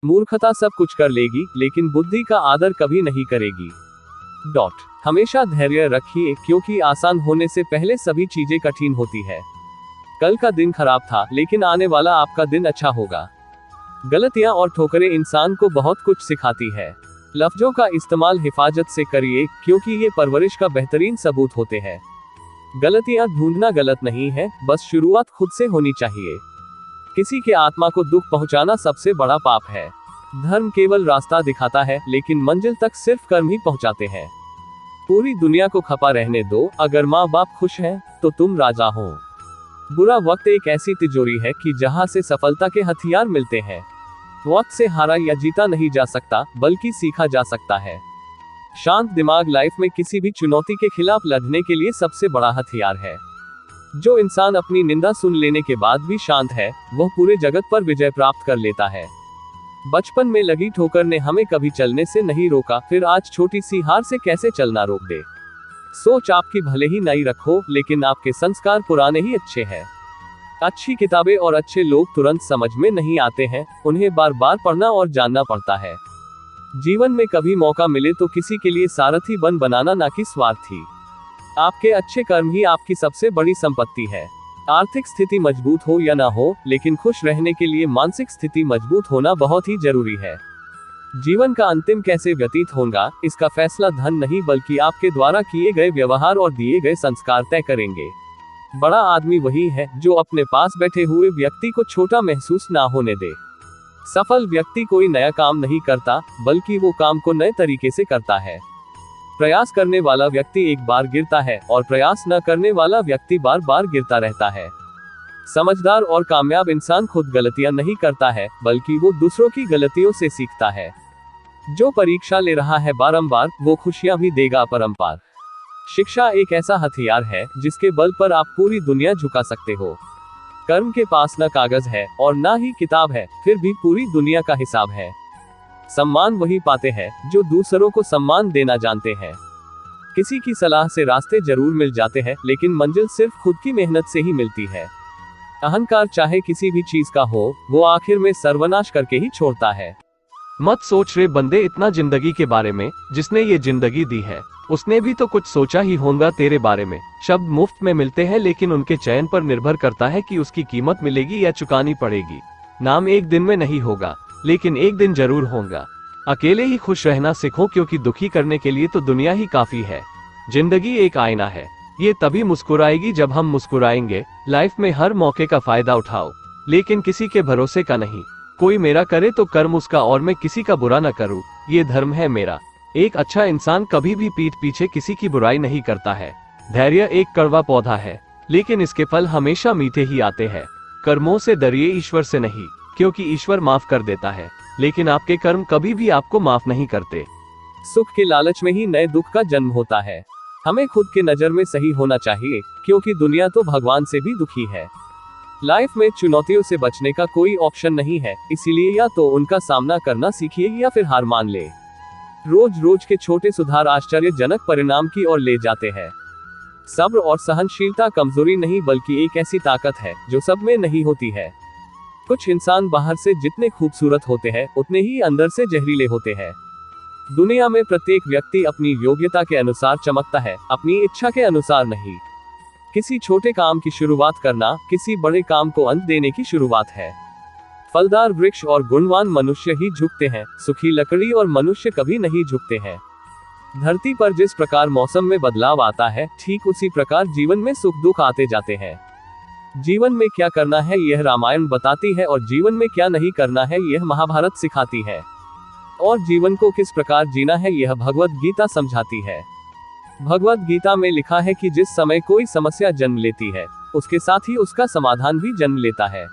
मूर्खता सब कुछ कर लेगी लेकिन बुद्धि का आदर कभी नहीं करेगी। हमेशा धैर्य रखिए क्योंकि आसान होने से पहले सभी चीजें कठिन होती है। कल का दिन खराब था लेकिन आने वाला आपका दिन अच्छा होगा। गलतियां और ठोकरें इंसान को बहुत कुछ सिखाती है। लफ्जों का इस्तेमाल हिफाजत से करिए क्योंकि ये परवरिश का बेहतरीन सबूत होते हैं। गलतियां ढूंढना गलत नहीं है, बस शुरुआत खुद से होनी चाहिए। किसी के आत्मा को दुख पहुंचाना सबसे बड़ा पाप है। धर्म केवल रास्ता दिखाता है लेकिन मंजिल तक सिर्फ कर्म ही पहुंचाते हैं। पूरी दुनिया को खपा रहने दो, अगर माँ बाप खुश हैं तो तुम राजा हो। बुरा वक्त एक ऐसी तिजोरी है कि जहां से सफलता के हथियार मिलते हैं। वक्त से हारा या जीता नहीं जा सकता, बल्कि सीखा जा सकता है। शांत दिमाग लाइफ में किसी भी चुनौती के खिलाफ लड़ने के लिए सबसे बड़ा हथियार है। जो इंसान अपनी निंदा सुन लेने के बाद भी शांत है, वह पूरे जगत पर विजय प्राप्त कर लेता है। बचपन में लगी ठोकर ने हमें कभी चलने से नहीं रोका, फिर आज छोटी सी हार से कैसे चलना रोक दे। सोच आपकी भले ही नई रखो, लेकिन आपके संस्कार पुराने ही अच्छे हैं। अच्छी किताबें और अच्छे लोग तुरंत समझ में नहीं आते हैं, उन्हें बार बार पढ़ना और जानना पड़ता है। जीवन में कभी मौका मिले तो किसी के लिए सारथी बनाना, ना कि स्वार्थी। आपके अच्छे कर्म ही आपकी सबसे बड़ी संपत्ति है। आर्थिक स्थिति मजबूत हो या ना हो, लेकिन खुश रहने के लिए मानसिक स्थिति मजबूत होना बहुत ही जरूरी है। जीवन का अंतिम कैसे व्यतीत होगा, इसका फैसला धन नहीं बल्कि आपके द्वारा किए गए व्यवहार और दिए गए संस्कार तय करेंगे। बड़ा आदमी वही है जो अपने पास बैठे हुए व्यक्ति को छोटा महसूस ना होने दे। सफल व्यक्ति कोई नया काम नहीं करता, बल्कि वो काम को नए तरीके से करता है। प्रयास करने वाला व्यक्ति एक बार गिरता है और प्रयास न करने वाला व्यक्ति बार बार गिरता रहता है। समझदार और कामयाब इंसान खुद गलतियां नहीं करता है, बल्कि वो दूसरों की गलतियों से सीखता है। जो परीक्षा ले रहा है बारंबार, वो खुशियां भी देगा अपरंपार। शिक्षा एक ऐसा हथियार है जिसके बल पर आप पूरी दुनिया झुका सकते हो। कर्म के पास न कागज है और ना ही किताब है, फिर भी पूरी दुनिया का हिसाब है। सम्मान वही पाते हैं जो दूसरों को सम्मान देना जानते हैं। किसी की सलाह से रास्ते जरूर मिल जाते हैं, लेकिन मंजिल सिर्फ खुद की मेहनत से ही मिलती है। अहंकार चाहे किसी भी चीज का हो, वो आखिर में सर्वनाश करके ही छोड़ता है। मत सोच रे बंदे इतना जिंदगी के बारे में, जिसने ये जिंदगी दी है उसने भी तो कुछ सोचा ही होगा तेरे बारे में। शब्द मुफ्त में मिलते हैं, लेकिन उनके चयन पर निर्भर करता है कि उसकी कीमत मिलेगी या चुकानी पड़ेगी। नाम एक दिन में नहीं होगा, लेकिन एक दिन जरूर होगा। अकेले ही खुश रहना सीखो, क्योंकि दुखी करने के लिए तो दुनिया ही काफी है। जिंदगी एक आईना है, ये तभी मुस्कुराएगी जब हम मुस्कुराएंगे। लाइफ में हर मौके का फायदा उठाओ, लेकिन किसी के भरोसे का नहीं। कोई मेरा करे तो कर्म उसका, और मैं किसी का बुरा न करूं, ये धर्म है मेरा। एक अच्छा इंसान कभी भी पीठ पीछे किसी की बुराई नहीं करता है। धैर्य एक कड़वा पौधा है, लेकिन इसके फल हमेशा मीठे ही आते हैं। कर्मों से डरिए, ईश्वर से नहीं, क्योंकि ईश्वर माफ कर देता है, लेकिन आपके कर्म कभी भी आपको माफ नहीं करते। सुख के लालच में ही नए दुख का जन्म होता है। हमें खुद के नजर में सही होना चाहिए, क्योंकि दुनिया तो भगवान से भी दुखी है। लाइफ में चुनौतियों से बचने का कोई ऑप्शन नहीं है, इसीलिए या तो उनका सामना करना सीखिए या फिर हार मान ले। रोज रोज के छोटे सुधार आश्चर्यजनक परिणाम की ओर ले जाते हैं। सब्र और सहनशीलता कमजोरी नहीं, बल्कि एक ऐसी ताकत है जो सब में नहीं होती है। कुछ इंसान बाहर से जितने खूबसूरत होते हैं, उतने ही अंदर से जहरीले होते हैं। दुनिया में प्रत्येक व्यक्ति अपनी योग्यता के अनुसार चमकता है, अपनी इच्छा के अनुसार नहीं। किसी छोटे काम की शुरुआत करना किसी बड़े काम को अंत देने की शुरुआत है। फलदार वृक्ष और गुणवान मनुष्य ही झुकते हैं, सुखी लकड़ी और मनुष्य कभी नहीं झुकते हैं। धरती पर जिस प्रकार मौसम में बदलाव आता है, ठीक उसी प्रकार जीवन में सुख दुख आते जाते हैं। जीवन में क्या करना है यह रामायण बताती है, और जीवन में क्या नहीं करना है यह महाभारत सिखाती है। और जीवन को किस प्रकार जीना है यह भगवत गीता समझाती है। भगवत गीता में लिखा है कि जिस समय कोई समस्या जन्म लेती है, उसके साथ ही उसका समाधान भी जन्म लेता है।